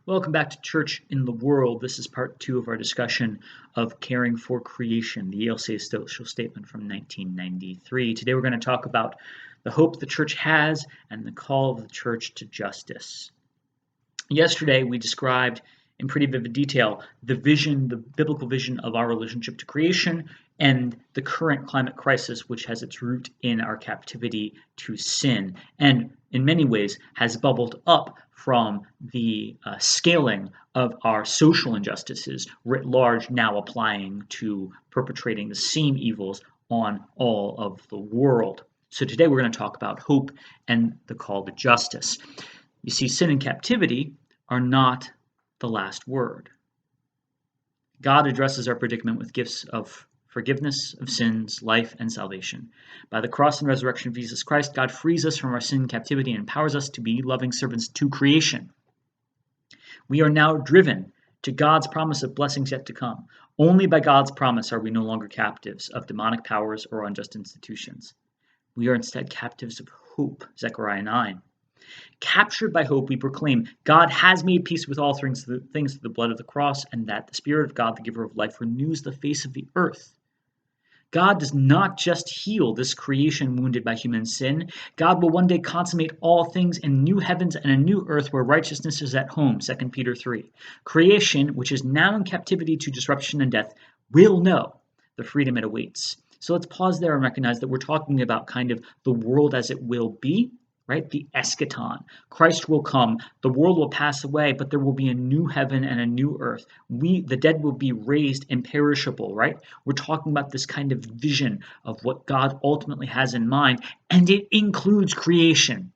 Welcome back to Church in the World. This is part 2 of our discussion of caring for creation, the ELCA Social Statement from 1993. Today we're going to talk about the hope the church has and the call of the church to justice. Yesterday we described in pretty vivid detail the biblical vision of our relationship to creation and the current climate crisis, which has its root in our captivity to sin and in many ways has bubbled up from the scaling of our social injustices writ large, now applying to perpetrating the same evils on all of the world. So today we're going to talk about hope and the call to justice. You see, sin and captivity are not the last word. God addresses our predicament with gifts of forgiveness of sins, life, and salvation. By the cross and resurrection of Jesus Christ, God frees us from our sin captivity and empowers us to be loving servants to creation. We are now driven to God's promise of blessings yet to come. Only by God's promise are we no longer captives of demonic powers or unjust institutions. We are instead captives of hope, Zechariah 9. Captured by hope, we proclaim God has made peace with all things through the blood of the cross, and that the Spirit of God, the giver of life, renews the face of the earth. God does not just heal this creation wounded by human sin. God will one day consummate all things in new heavens and a new earth where righteousness is at home, 2 Peter 3. Creation, which is now in captivity to disruption and death, will know the freedom it awaits. So let's pause there and recognize that we're talking about kind of the world as it will be, right? The eschaton. Christ will come, the world will pass away, but there will be a new heaven and a new earth. The dead will be raised imperishable, right? We're talking about this kind of vision of what God ultimately has in mind, and it includes creation.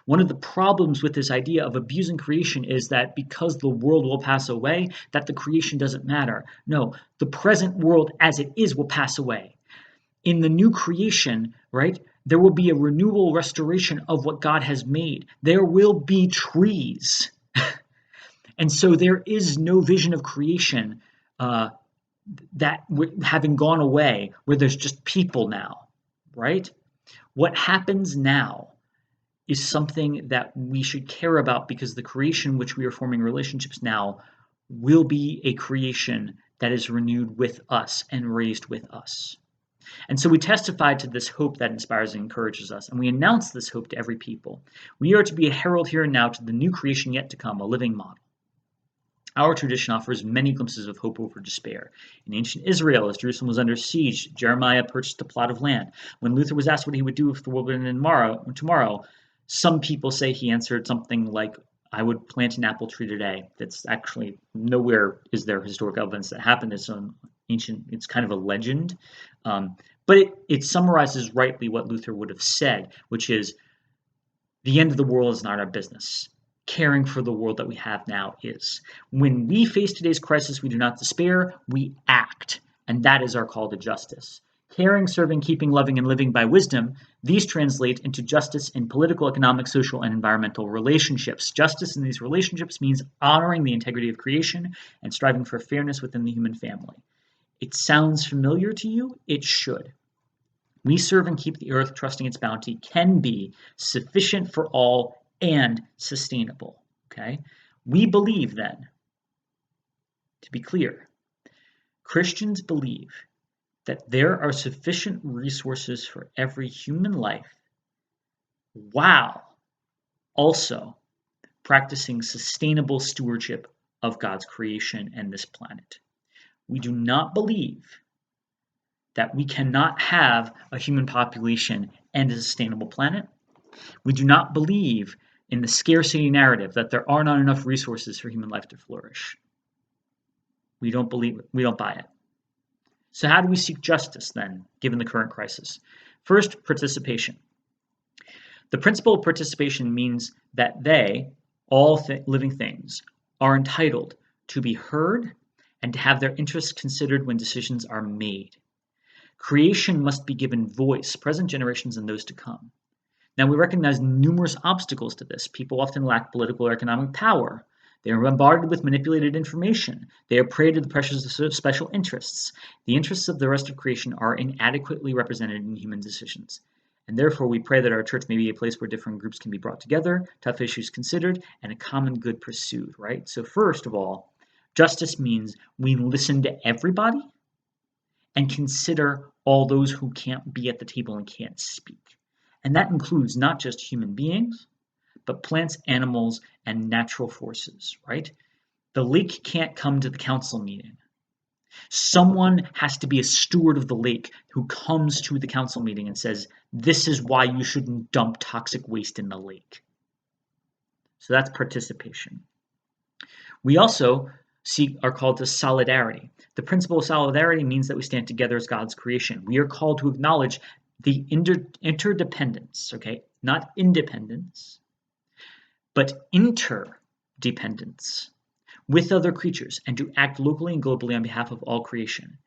One of the problems with this idea of abusing creation is that because the world will pass away, that the creation doesn't matter. No, the present world as it is will pass away. In the new creation, right, there will be a renewal restoration of what God has made. There will be trees. And so there is no vision of creation that having gone away where there's just people now, right? What happens now is something that we should care about because the creation which we are forming relationships now will be a creation that is renewed with us and raised with us. And so we testify to this hope that inspires and encourages us, and we announce this hope to every people. We are to be a herald here and now to the new creation yet to come, a living model. Our tradition offers many glimpses of hope over despair. In ancient Israel, as Jerusalem was under siege, Jeremiah purchased a plot of land. When Luther was asked what he would do if the world would end tomorrow, some people say he answered something like, I would plant an apple tree today. That's actually nowhere is there historic evidence that happened. It's kind of a legend. But it summarizes rightly what Luther would have said, which is the end of the world is not our business. Caring for the world that we have now is. When we face today's crisis, we do not despair, we act. And that is our call to justice. Caring, serving, keeping, loving, and living by wisdom, these translate into justice in political, economic, social, and environmental relationships. Justice in these relationships means honoring the integrity of creation and striving for fairness within the human family. It sounds familiar to you? It should. We serve and keep the earth, trusting its bounty, can be sufficient for all and sustainable. Okay? We believe then, to be clear, Christians believe that there are sufficient resources for every human life while also practicing sustainable stewardship of God's creation and this planet. We do not believe that we cannot have a human population and a sustainable planet. We do not believe in the scarcity narrative that there are not enough resources for human life to flourish. We don't believe it. We don't buy it. So how do we seek justice then, given the current crisis? First, participation. The principle of participation means that all living things, are entitled to be heard and to have their interests considered when decisions are made. Creation must be given voice, present generations and those to come. Now, we recognize numerous obstacles to this. People often lack political or economic power. They are bombarded with manipulated information. They are prey to the pressures of special interests. The interests of the rest of creation are inadequately represented in human decisions. And therefore, we pray that our church may be a place where different groups can be brought together, tough issues considered, and a common good pursued, right? So first of all, justice means we listen to everybody and consider all those who can't be at the table and can't speak. And that includes not just human beings, but plants, animals, and natural forces, right? The lake can't come to the council meeting. Someone has to be a steward of the lake who comes to the council meeting and says, this is why you shouldn't dump toxic waste in the lake. So that's participation. We also are called to solidarity. The principle of solidarity means that we stand together as God's creation. We are called to acknowledge the interdependence, okay? Not independence, but interdependence with other creatures and to act locally and globally on behalf of all creation.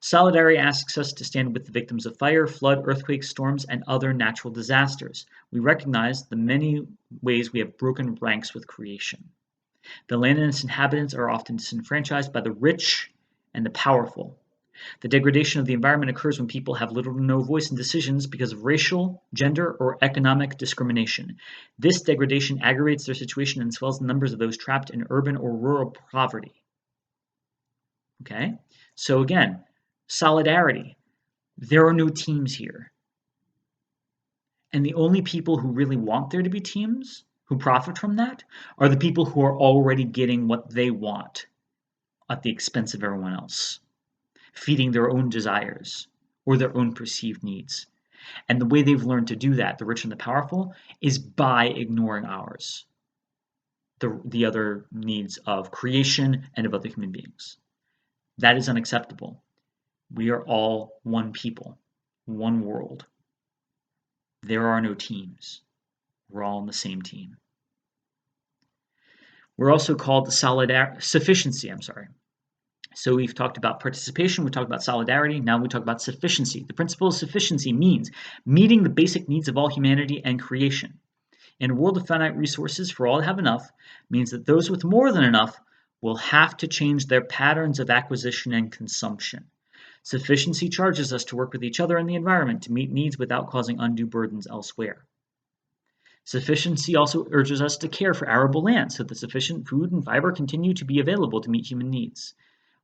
Solidarity asks us to stand with the victims of fire, flood, earthquakes, storms, and other natural disasters. We recognize the many ways we have broken ranks with creation. The land and its inhabitants are often disenfranchised by the rich and the powerful. The degradation of the environment occurs when people have little to no voice in decisions because of racial, gender, or economic discrimination. This degradation aggravates their situation and swells the numbers of those trapped in urban or rural poverty. Okay? So again, solidarity. There are no teams here. And the only people who really want there to be teams, who profit from that, are the people who are already getting what they want at the expense of everyone else, feeding their own desires or their own perceived needs. And the way they've learned to do that, the rich and the powerful, is by ignoring ours, the other needs of creation and of other human beings. That is unacceptable. We are all one people, one world. There are no teams. We're all on the same team. We're also called to sufficiency. So we've talked about participation, we talked about solidarity, now we talk about sufficiency. The principle of sufficiency means meeting the basic needs of all humanity and creation. In a world of finite resources, for all to have enough means that those with more than enough will have to change their patterns of acquisition and consumption. Sufficiency charges us to work with each other and the environment to meet needs without causing undue burdens elsewhere. Sufficiency also urges us to care for arable land so that sufficient food and fiber continue to be available to meet human needs.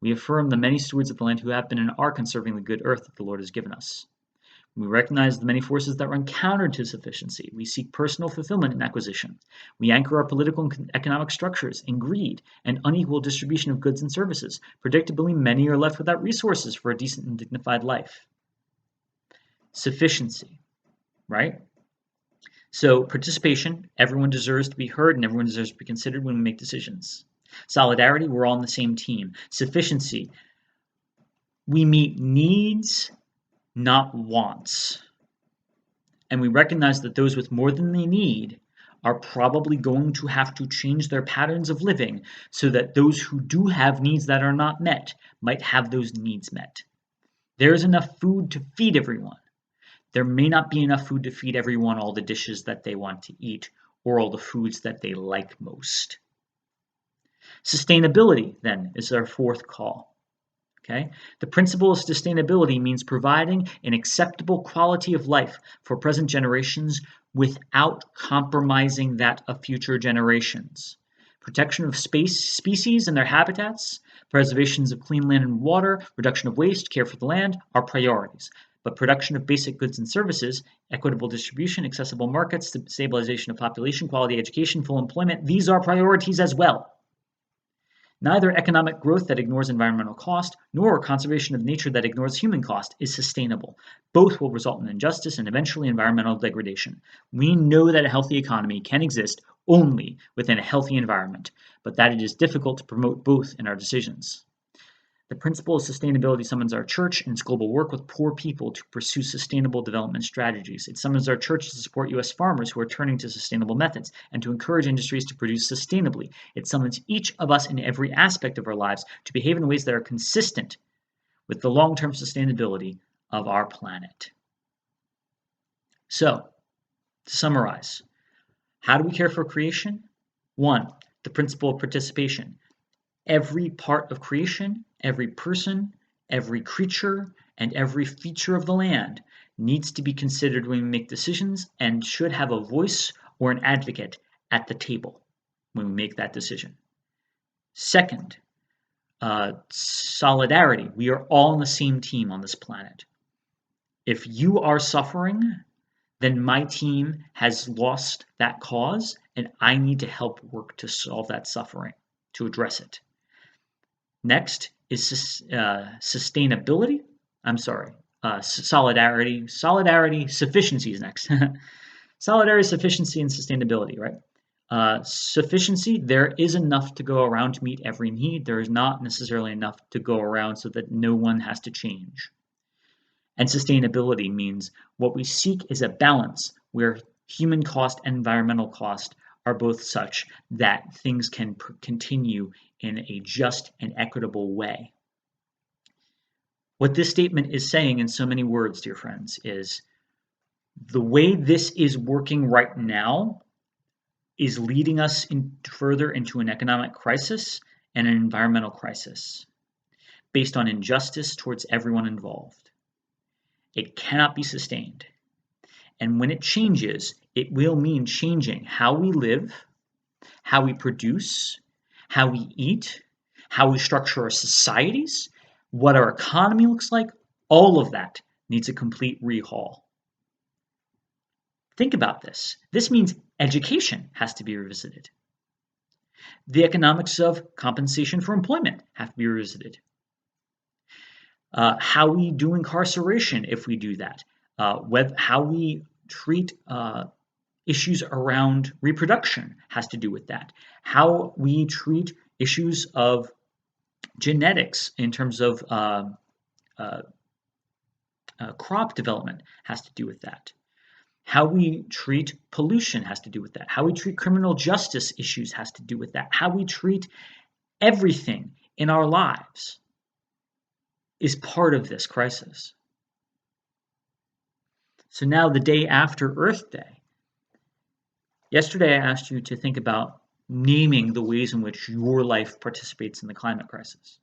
We affirm the many stewards of the land who have been and are conserving the good earth that the Lord has given us. We recognize the many forces that run counter to sufficiency. We seek personal fulfillment in acquisition. We anchor our political and economic structures in greed and unequal distribution of goods and services. Predictably, many are left without resources for a decent and dignified life. Sufficiency, right? So participation, everyone deserves to be heard and everyone deserves to be considered when we make decisions. Solidarity, we're all on the same team. Sufficiency, we meet needs, not wants. And we recognize that those with more than they need are probably going to have to change their patterns of living so that those who do have needs that are not met might have those needs met. There is enough food to feed everyone. There may not be enough food to feed everyone all the dishes that they want to eat or all the foods that they like most. Sustainability, then, is our fourth call. Okay? The principle of sustainability means providing an acceptable quality of life for present generations without compromising that of future generations. Protection of species and their habitats, preservations of clean land and water, reduction of waste, care for the land are priorities. But production of basic goods and services, equitable distribution, accessible markets, stabilization of population, quality education, full employment, these are priorities as well. Neither economic growth that ignores environmental cost, nor conservation of nature that ignores human cost is sustainable. Both will result in injustice and eventually environmental degradation. We know that a healthy economy can exist only within a healthy environment, but that it is difficult to promote both in our decisions. The principle of sustainability summons our church and its global work with poor people to pursue sustainable development strategies. It summons our church to support U.S. farmers who are turning to sustainable methods and to encourage industries to produce sustainably. It summons each of us in every aspect of our lives to behave in ways that are consistent with the long-term sustainability of our planet. So, to summarize, how do we care for creation? 1, the principle of participation. Every part of creation, every person, every creature, and every feature of the land needs to be considered when we make decisions and should have a voice or an advocate at the table when we make that decision. Second, solidarity. We are all on the same team on this planet. If you are suffering, then my team has lost that cause, and I need to help work to solve that suffering, to address it. Next is sustainability. Solidarity. Solidarity, sufficiency is next. Solidarity, sufficiency, and sustainability, right? Sufficiency, there is enough to go around to meet every need. There is not necessarily enough to go around so that no one has to change. And sustainability means what we seek is a balance where human cost and environmental cost are both such that things can continue in a just and equitable way. What this statement is saying in so many words, dear friends, is the way this is working right now is leading us further into an economic crisis and an environmental crisis based on injustice towards everyone involved. It cannot be sustained. And when it changes, it will mean changing how we live, how we produce, how we eat, how we structure our societies, what our economy looks like. All of that needs a complete rehaul. Think about this. This means education has to be revisited. The economics of compensation for employment have to be revisited. How we do incarceration if we do that, how we treat issues around reproduction has to do with that. How we treat issues of genetics in terms of crop development has to do with that. How we treat pollution has to do with that. How we treat criminal justice issues has to do with that. How we treat everything in our lives is part of this crisis. So now the day after Earth Day, yesterday I asked you to think about naming the ways in which your life participates in the climate crisis.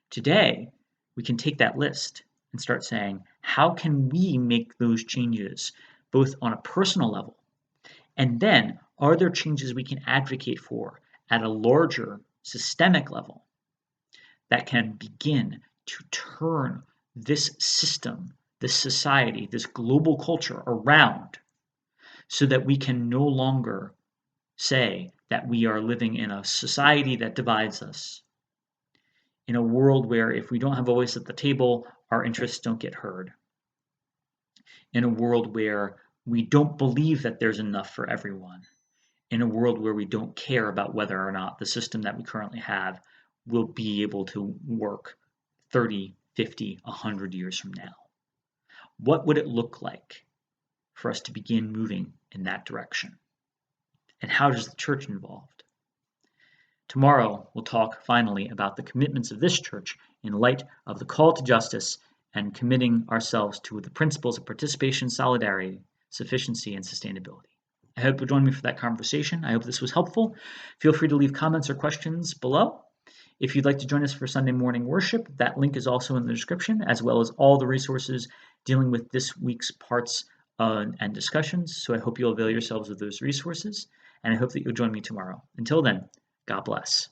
Today, we can take that list and start saying, how can we make those changes, both on a personal level, and then are there changes we can advocate for at a larger systemic level that can begin to turn this system, this society, this global culture around so that we can no longer say that we are living in a society that divides us, in a world where if we don't have a voice at the table, our interests don't get heard, in a world where we don't believe that there's enough for everyone, in a world where we don't care about whether or not the system that we currently have will be able to work 30, 50, 100 years from now. What would it look like for us to begin moving in that direction? And how does the church involved? Tomorrow, we'll talk finally about the commitments of this church in light of the call to justice and committing ourselves to the principles of participation, solidarity, sufficiency, and sustainability. I hope you'll join me for that conversation. I hope this was helpful. Feel free to leave comments or questions below. If you'd like to join us for Sunday morning worship, that link is also in the description, as well as all the resources dealing with this week's parts and discussions. So I hope you'll avail yourselves of those resources, and I hope that you'll join me tomorrow. Until then, God bless.